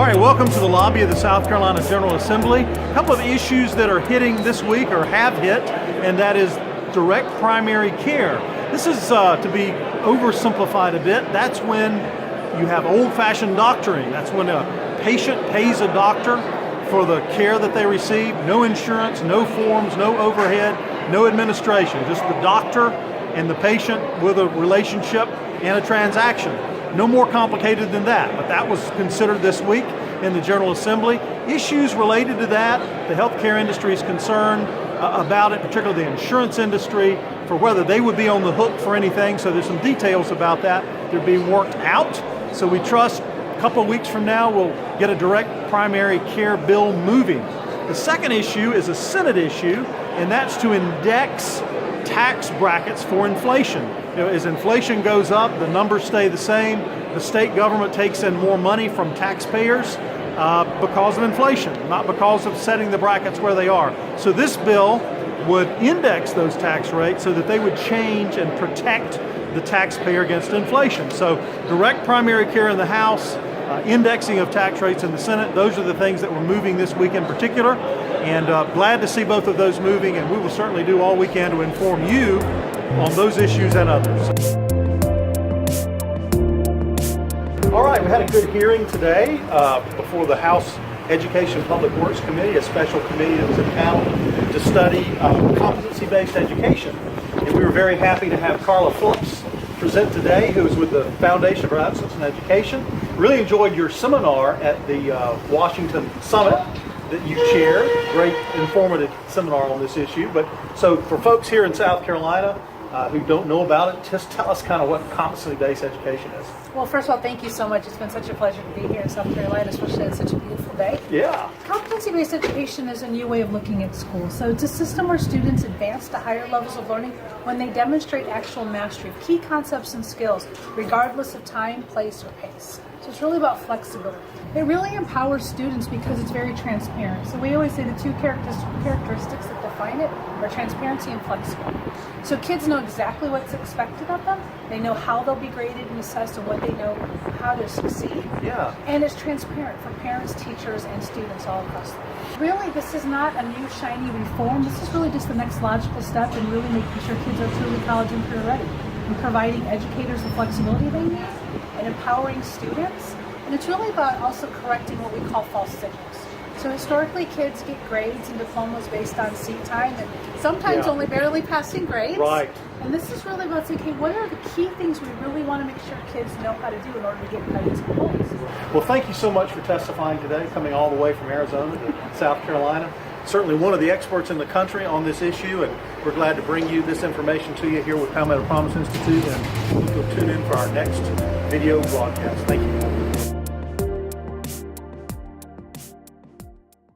All right, welcome to the lobby of the South Carolina General Assembly. A couple of issues that are hitting this week or have hit, and that is direct primary care. This is to be oversimplified a bit. That's when you have old-fashioned doctoring. That's when a patient pays a doctor for the care that they receive. No insurance, no forms, no overhead, no administration. Just the doctor and the patient with a relationship and a transaction. No more complicated than that, but that was considered this week in the General Assembly. Issues related to that, the healthcare industry is concerned about it, particularly the insurance industry, for whether they would be on the hook for anything. So there's some details about that. They're being worked out. So we trust a couple of weeks from now we'll get a direct primary care bill moving. The second issue is a Senate issue, and that's to index tax brackets for inflation. You know, as inflation goes up, the numbers stay the same. The state government takes in more money from taxpayers because of inflation, not because of setting the brackets where they are. So this bill would index those tax rates so that they would change and protect the taxpayer against inflation. So direct primary care in the House, indexing of tax rates in the Senate, those are the things that we're moving this week in particular. And glad to see both of those moving, and we will certainly do all we can to inform you on those issues and others. All right, we had a good hearing today before the House Education Public Works Committee, a special committee that was impaneled to study competency-based education. And we were very happy to have Carla Phillips present today, who is with the Foundation for Excellence in Education. Really enjoyed your seminar at the Washington Summit that you chaired. Great informative seminar on this issue. But so for folks here in South Carolina who don't know about it, just tell us kind of what competency-based education is. Well, first of all, thank you so much. It's been such a pleasure to be here in South Carolina, especially on such a beautiful day. Yeah. Competency-based education is a new way of looking at school. So it's a system where students advance to higher levels of learning when they demonstrate actual mastery of key concepts and skills, regardless of time, place, or pace. So it's really about flexibility. It really empowers students because it's very transparent. So we always say the two characteristics that define it are transparency and flexibility. So kids know exactly what's expected of them. They know how they'll be graded and assessed and what they know how to succeed. Yeah. And it's transparent for parents, teachers, and students all across the world. Really, this is not a new shiny reform. This is really just the next logical step in really making sure kids are truly college and career ready, and providing educators the flexibility they need, and empowering students. And it's really about also correcting what we call false signals. So historically, kids get grades and diplomas based on seat time and sometimes only barely passing grades. Right. And this is really about saying, okay, what are the key things we really want to make sure kids know how to do in order to get credits and goals? Well, thank you so much for testifying today, coming all the way from Arizona to South Carolina. Certainly one of the experts in the country on this issue, and we're glad to bring you this information to you here with Palmetto Promise Institute, and you'll tune in for our next video broadcast. Thank you.